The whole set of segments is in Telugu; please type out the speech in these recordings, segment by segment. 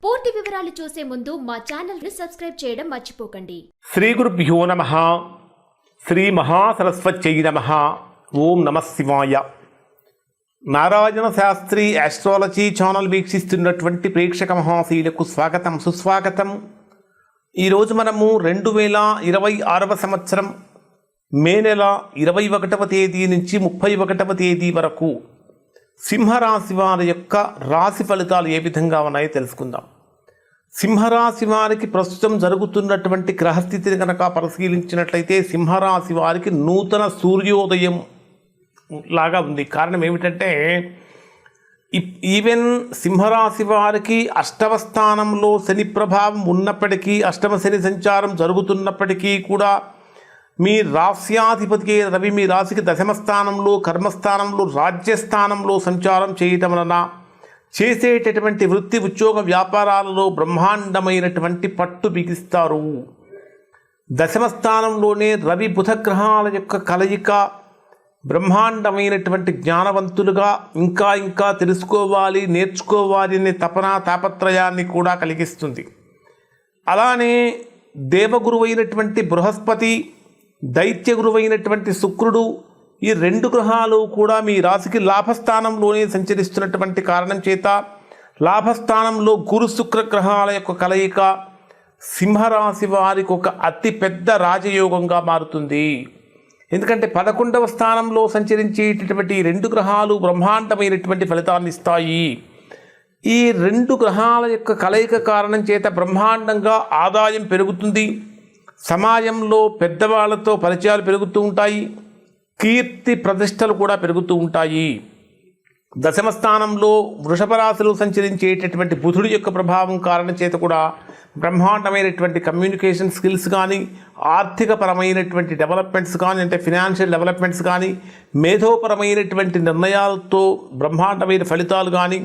పూర్తి వివరాలు చూసే ముందు మా ఛానల్ ని సబ్స్క్రైబ్ చేయడం మర్చిపోకండి. శ్రీ గురుభ్యో నమః. శ్రీ మహాసరస్వత్యై నమః. ఓం నమః శివాయ. నారాయణ శాస్త్రి ఆస్ట్రాలజీ ఛానల్ వీక్షిస్తున్నటువంటి ప్రేక్షక మహాశీలకు స్వాగతం, సుస్వాగతం. ఈరోజు మనము 2026వ సంవత్సరం మే నెల 21వ తేదీ నుంచి 31వ తేదీ వరకు సింహరాశి వారి యొక్క రాశి ఫలితాలు ఏ విధంగా ఉన్నాయో తెలుసుకుందాం. సింహరాశి వారికి ప్రస్తుతం జరుగుతున్నటువంటి గ్రహస్థితిని కనుక పరిశీలించినట్లయితే సింహరాశి వారికి నూతన సూర్యోదయం లాగా ఉంది. కారణం ఏమిటంటే ఈవెన్ సింహరాశి వారికి అష్టమ స్థానంలో శని ప్రభావం ఉన్నప్పటికీ, అష్టమ శని సంచారం జరుగుతున్నప్పటికీ కూడా మీ రాశ్యాధిపతికి రవి మీ రాశికి దశమ స్థానంలో, కర్మస్థానంలో, రాజ్యస్థానంలో సంచారం చేయటం వలన చేసేటటువంటి వృత్తి ఉద్యోగ వ్యాపారాలలో బ్రహ్మాండమైనటువంటి పట్టు బిగిస్తారు. దశమ స్థానంలోనే రవి బుధ గ్రహాల యొక్క కలయిక బ్రహ్మాండమైనటువంటి జ్ఞానవంతులుగా ఇంకా ఇంకా తెలుసుకోవాలి, నేర్చుకోవాలి అనే తాపత్రయాన్ని కూడా కలిగిస్తుంది. అలానే దేవగురువైనటువంటి బృహస్పతి, దైత్య గురువైనటువంటి శుక్రుడు, ఈ రెండు గ్రహాలు కూడా మీ రాశికి లాభస్థానంలోనే సంచరిస్తున్నటువంటి కారణం చేత లాభస్థానంలో గురు శుక్ర గ్రహాల యొక్క కలయిక సింహరాశి వారికి ఒక అతి పెద్ద రాజయోగంగా మారుతుంది. ఎందుకంటే 11వ స్థానంలో సంచరించేటటువంటి రెండు గ్రహాలు బ్రహ్మాండమైనటువంటి ఫలితాన్ని ఇస్తాయి. ఈ రెండు గ్రహాల యొక్క కలయిక కారణం చేత బ్రహ్మాండంగా ఆదాయం పెరుగుతుంది. సమాజంలో పెద్దవాళ్లతో పరిచయాలు పెరుగుతూ ఉంటాయి. కీర్తి ప్రతిష్టలు కూడా పెరుగుతూ ఉంటాయి. దశమ స్థానంలో వృషభ రాశిలో సంచరించేటటువంటి బుధుడి యొక్క ప్రభావం కారణం చేత కూడా బ్రహ్మాండమైనటువంటి కమ్యూనికేషన్ స్కిల్స్ కానీ, ఆర్థికపరమైనటువంటి డెవలప్మెంట్స్ కానీ, అంటే ఫినాన్షియల్ డెవలప్మెంట్స్ కానీ, మేధోపరమైనటువంటి నిర్ణయాలతో బ్రహ్మాండమైన ఫలితాలు కానీ,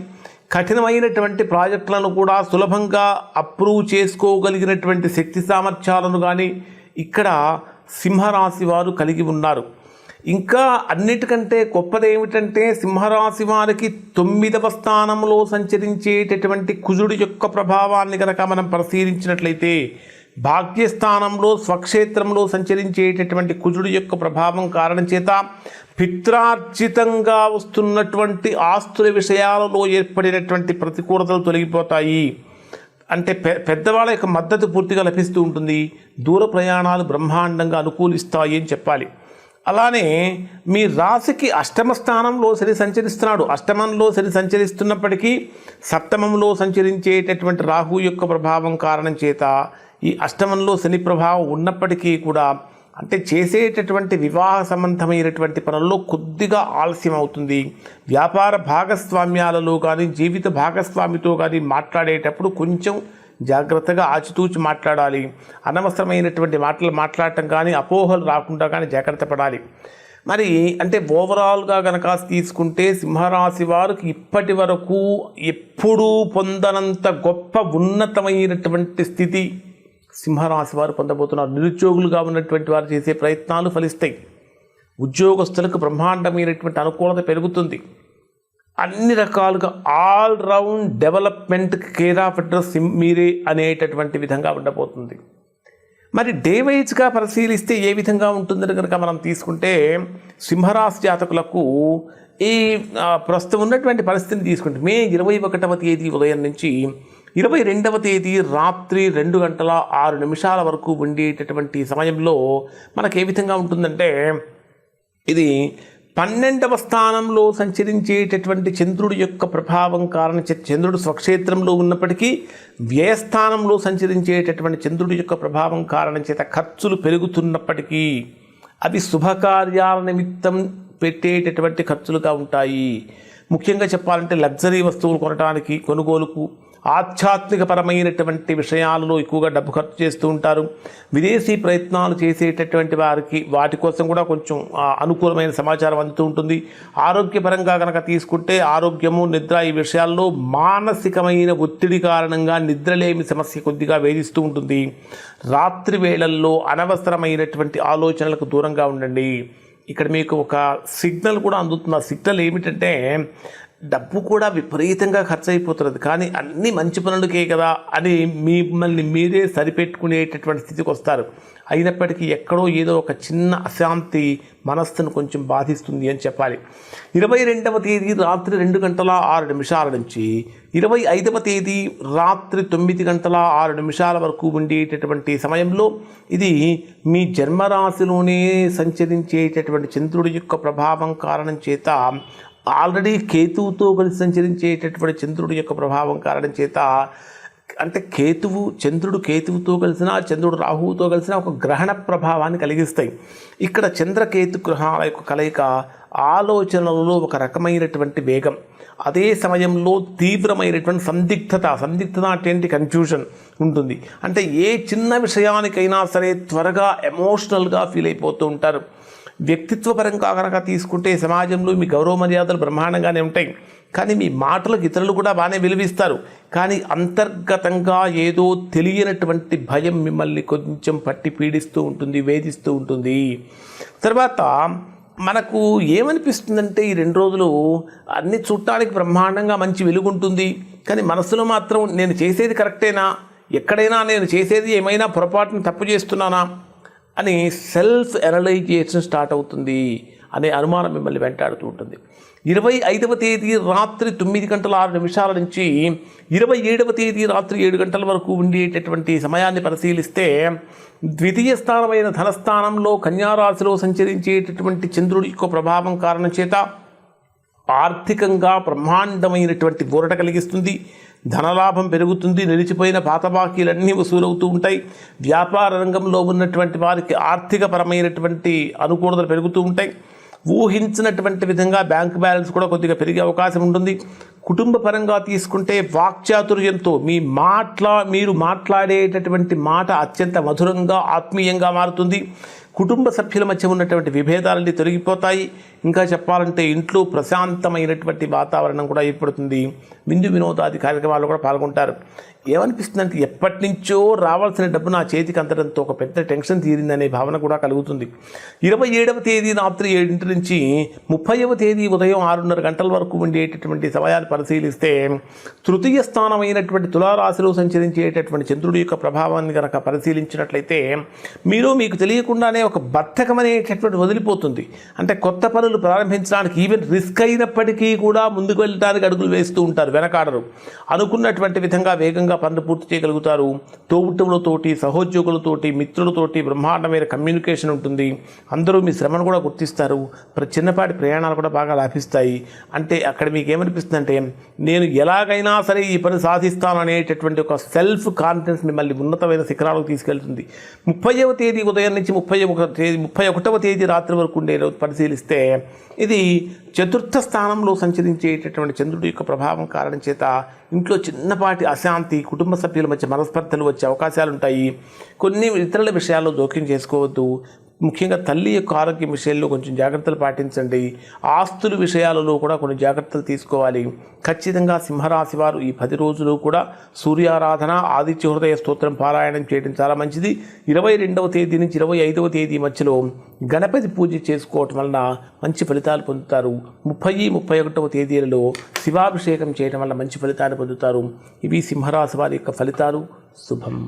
కఠినమైనటువంటి ప్రాజెక్టులను కూడా సులభంగా అప్రూవ్ చేసుకోగలిగినటువంటి శక్తి సామర్థ్యాలను కానీ ఇక్కడ సింహరాశి వారు కలిగి ఉన్నారు. ఇంకా అన్నిటికంటే గొప్పది ఏమిటంటే సింహరాశి వారికి 9వ స్థానంలో సంచరించేటటువంటి కుజుడి యొక్క ప్రభావాన్ని కనుక మనం పరిశీలించినట్లయితే భాగ్యస్థానంలో స్వక్షేత్రంలో సంచరించేటటువంటి కుజుడి యొక్క ప్రభావం కారణం చేత పిత్రార్జితంగా వస్తున్నటువంటి ఆస్తుల విషయాలలో ఏర్పడినటువంటి ప్రతికూలతలు తొలగిపోతాయి. అంటే పెద్దవాళ్ళ యొక్క మద్దతు పూర్తిగా లభిస్తూ ఉంటుంది. దూర ప్రయాణాలు బ్రహ్మాండంగా అనుకూలిస్తాయి అని చెప్పాలి. అలానే మీ రాశికి అష్టమ స్థానంలో శని సంచరిస్తున్నాడు. అష్టమంలో శని సంచరిస్తున్నప్పటికీ సప్తమంలో సంచరించేటటువంటి రాహు యొక్క ప్రభావం కారణం చేత ఈ అష్టమంలో శని ప్రభావం ఉన్నప్పటికీ కూడా అంటే చేసేటటువంటి వివాహ సంబంధమైనటువంటి పనుల్లో కొద్దిగా ఆలస్యం అవుతుంది. వ్యాపార భాగస్వామ్యాలలో కానీ, జీవిత భాగస్వామితో కానీ మాట్లాడేటప్పుడు కొంచెం జాగ్రత్తగా ఆచితూచి మాట్లాడాలి. అనవసరమైనటువంటి మాటలు మాట్లాడటం కానీ, అపోహలు రాకుండా కానీ జాగ్రత్త పడాలి. మరి అంటే ఓవరాల్గా కనుక తీసుకుంటే సింహరాశి వారికి ఇప్పటి వరకు ఎప్పుడూ పొందనంత గొప్ప ఉన్నతమైనటువంటి స్థితి సింహరాశి వారు పొందబోతున్నారు. నిరుద్యోగులుగా ఉన్నటువంటి వారు చేసే ప్రయత్నాలు ఫలిస్తాయి. ఉద్యోగస్తులకు బ్రహ్మాండమైనటువంటి అనుకూలత పెరుగుతుంది. అన్ని రకాలుగా all round development care of address మీరే అనేటటువంటి విధంగా ఉండబోతుంది. మరి డే వైజ్గా పరిశీలిస్తే ఏ విధంగా ఉంటుందని కనుక మనం తీసుకుంటే సింహరాశి జాతకులకు ఈ ప్రస్తుతం ఉన్నటువంటి పరిస్థితిని తీసుకుంటే మే 21వ తేదీ ఉదయం నుంచి 22వ తేదీ రాత్రి 2:06 వరకు ఉండేటటువంటి సమయంలో మనకు ఏ విధంగా ఉంటుందంటే ఇది 12వ స్థానంలో సంచరించేటటువంటి చంద్రుడి యొక్క ప్రభావం కారణం చేత చంద్రుడు స్వక్షేత్రంలో ఉన్నప్పటికీ వ్యయస్థానంలో సంచరించేటటువంటి చంద్రుడి యొక్క ప్రభావం కారణం చేత ఖర్చులు పెరుగుతున్నప్పటికీ అవి శుభకార్యాల నిమిత్తం పెట్టేటటువంటి ఖర్చులుగా ఉంటాయి. ముఖ్యంగా చెప్పాలంటే లగ్జరీ వస్తువులు కొనడానికి, కొనుగోలుకు, ఆధ్యాత్మికపరమైనటువంటి విషయాలలో ఎక్కువగా డబ్బు ఖర్చు చేస్తూ ఉంటారు. విదేశీ ప్రయత్నాలు చేసేటటువంటి వారికి వాటి కోసం కూడా కొంచెం అనుకూలమైన సమాచారం అందుతూ ఉంటుంది. ఆరోగ్యపరంగా కనుక తీసుకుంటే ఆరోగ్యము, నిద్ర ఈ విషయాల్లో మానసికమైన ఒత్తిడి కారణంగా నిద్రలేమి సమస్య కొద్దిగా వేధిస్తూ ఉంటుంది. రాత్రి వేళల్లో అనవసరమైనటువంటి ఆలోచనలకు దూరంగా ఉండండి. ఇక్కడ మీకు ఒక సిగ్నల్ కూడా అందుతుంది. ఆ సిగ్నల్ ఏమిటంటే డబ్బు కూడా విపరీతంగా ఖర్చు అయిపోతున్నది, కానీ అన్ని మంచి పనులకే కదా అని మిమ్మల్ని మీరే సరిపెట్టుకునేటటువంటి స్థితికి వస్తారు. అయినప్పటికీ ఎక్కడో ఏదో ఒక చిన్న అశాంతి మనస్సును కొంచెం బాధిస్తుంది అని చెప్పాలి. 22వ తేదీ రాత్రి 2:06 నుంచి 25వ తేదీ రాత్రి 9:06 వరకు ఉండేటటువంటి సమయంలో ఇది మీ జన్మరాశిలోనే సంచరించేటటువంటి చంద్రుడి యొక్క ప్రభావం కారణం చేత, ఆల్రెడీ కేతువుతో కలిసి సంచరించేటటువంటి చంద్రుడి యొక్క ప్రభావం కారణం చేత, అంటే చంద్రుడు కేతువుతో కలిసిన, చంద్రుడు రాహువుతో కలిసిన ఒక గ్రహణ ప్రభావాన్ని కలిగిస్తాయి. ఇక్కడ చంద్రకేతు గ్రహాల యొక్క కలయిక ఆలోచనలలో ఒక రకమైనటువంటి వేగం, అదే సమయంలో తీవ్రమైనటువంటి సందిగ్ధత అంటే కన్ఫ్యూజన్ ఉంటుంది. అంటే ఏ చిన్న విషయానికైనా సరే త్వరగా ఎమోషనల్గా ఫీల్ అయిపోతూ ఉంటారు. వ్యక్తిత్వపరంగా కనుక తీసుకుంటే సమాజంలో మీ గౌరవ మర్యాదలు బ్రహ్మాండంగానే ఉంటాయి, కానీ మీ మాటలకు ఇతరులు కూడా బాగానే విలువిస్తారు. కానీ అంతర్గతంగా ఏదో తెలియనటువంటి భయం మిమ్మల్ని కొంచెం పట్టి పీడిస్తూ ఉంటుంది, వేధిస్తూ ఉంటుంది. తర్వాత మనకు ఏమనిపిస్తుందంటే ఈ 2 రోజులు అన్ని చూడటానికి బ్రహ్మాండంగా మంచి వెలుగుంటుంది, కానీ మనసులో మాత్రం నేను చేసేది కరెక్టేనా, ఎక్కడైనా నేను చేసేది ఏమైనా పొరపాటును తప్పు చేస్తున్నానా అని సెల్ఫ్ ఎనలైజేషన్ స్టార్ట్ అవుతుంది అనే అనుమానం మిమ్మల్ని వెంటాడుతూ ఉంటుంది. 25వ తేదీ రాత్రి 9:06 నుంచి 27వ తేదీ రాత్రి 7 వరకు ఉండేటటువంటి సమయాన్ని పరిశీలిస్తే, ద్వితీయ స్థానమైన ధనస్థానంలో కన్యారాశిలో సంచరించేటటువంటి చంద్రుడి యొక్క ప్రభావం కారణం చేత ఆర్థికంగా బ్రహ్మాండమైనటువంటి ఊరట కలిగిస్తుంది. ధనలాభం పెరుగుతుంది, నిలిచిపోయిన పాత బాకీలన్నీ వసూలవుతూ ఉంటాయి. వ్యాపార రంగంలో ఉన్నటువంటి వారికి ఆర్థికపరమైనటువంటి అనుకూలతలు పెరుగుతూ ఉంటాయి. ఊహించినటువంటి విధంగా బ్యాంక్ బ్యాలెన్స్ కూడా కొద్దిగా పెరిగే అవకాశం ఉంటుంది. కుటుంబ పరంగా తీసుకుంటే వాక్చాతుర్యంతో మీరు మాట్లాడేటటువంటి మాట అత్యంత మధురంగా, ఆత్మీయంగా మారుతుంది. కుటుంబ సభ్యుల మధ్య ఉన్నటువంటి విభేదాలన్నీ తొలగిపోతాయి. ఇంకా చెప్పాలంటే ఇంట్లో ప్రశాంతమైనటువంటి వాతావరణం కూడా ఏర్పడుతుంది. విందు వినోదాది కార్యక్రమాల్లో కూడా పాల్గొంటారు. ఏమనిపిస్తుందంటే ఎప్పటి నుంచో రావాల్సిన డబ్బు నా చేతికి అందడంతో ఒక పెద్ద టెన్షన్ తీరిందనే భావన కూడా కలుగుతుంది. 27వ తేదీ రాత్రి 7 నుంచి 30వ తేదీ ఉదయం 6:30 వరకు ఉండేటటువంటి సమయాన్ని పరిశీలిస్తే, తృతీయ స్థానమైనటువంటి తులారాశిలో సంచరించేటటువంటి చంద్రుడి యొక్క ప్రభావాన్ని కనుక పరిశీలించినట్లయితే, మీకు తెలియకుండానే ఒక బద్ధకం అనేటటువంటి వదిలిపోతుంది. అంటే కొత్త పనులు ప్రారంభించడానికి ఈవెన్ రిస్క్ అయినప్పటికీ కూడా ముందుకు వెళ్ళడానికి అడుగులు వేస్తూ ఉంటారు, వెనకాడరు. అనుకున్నటువంటి విధంగా వేగంగా పనులు పూర్తి చేయగలుగుతారు. తోబుట్టువులతోటి, సహోద్యోగులతోటి, మిత్రులతోటి బ్రహ్మాండమైన కమ్యూనికేషన్ ఉంటుంది. అందరూ మీ శ్రమను కూడా గుర్తిస్తారు. చిన్నపాటి ప్రయాణాలు కూడా బాగా లాభిస్తాయి. అంటే అక్కడ మీకు ఏమనిపిస్తుందంటే, నేను ఎలాగైనా సరే ఈ పని సాధిస్తాను అనేటటువంటి ఒక సెల్ఫ్ కాన్ఫిడెన్స్ మిమ్మల్ని ఉన్నతమైన శిఖరాలకు తీసుకెళ్తుంది. 30వ తేదీ ఉదయం నుంచి 31వ తేదీ రాత్రి వరకు ఉండే పరిశీలిస్తే, ఇది చతుర్థ స్థానంలో సంచరించేటటువంటి చంద్రుడి యొక్క ప్రభావం కారణం చేత ఇంట్లో చిన్నపాటి అశాంతి, కుటుంబ సభ్యుల మధ్య మనస్పర్ధలు వచ్చే అవకాశాలు ఉంటాయి. కొన్ని ఇతరుల విషయాల్లో జోక్యం చేసుకోవద్దు. ముఖ్యంగా తల్లి యొక్క ఆరోగ్యం విషయంలో కొంచెం జాగ్రత్తలు పాటించండి. ఆస్తుల విషయాలలో కూడా కొన్ని జాగ్రత్తలు తీసుకోవాలి. ఖచ్చితంగా సింహరాశి వారు ఈ 10 రోజులు కూడా సూర్యారాధన, ఆదిత్య హృదయ స్తోత్రం పారాయణం చేయడం చాలా మంచిది. 22వ తేదీ నుంచి 25వ తేదీ మధ్యలో గణపతి పూజ చేసుకోవటం వలన మంచి ఫలితాలు పొందుతారు. 30, 31వ తేదీలలో శివాభిషేకం చేయడం వల్ల మంచి ఫలితాలు పొందుతారు. ఇవి సింహరాశి వారి యొక్క ఫలితాలు. శుభం.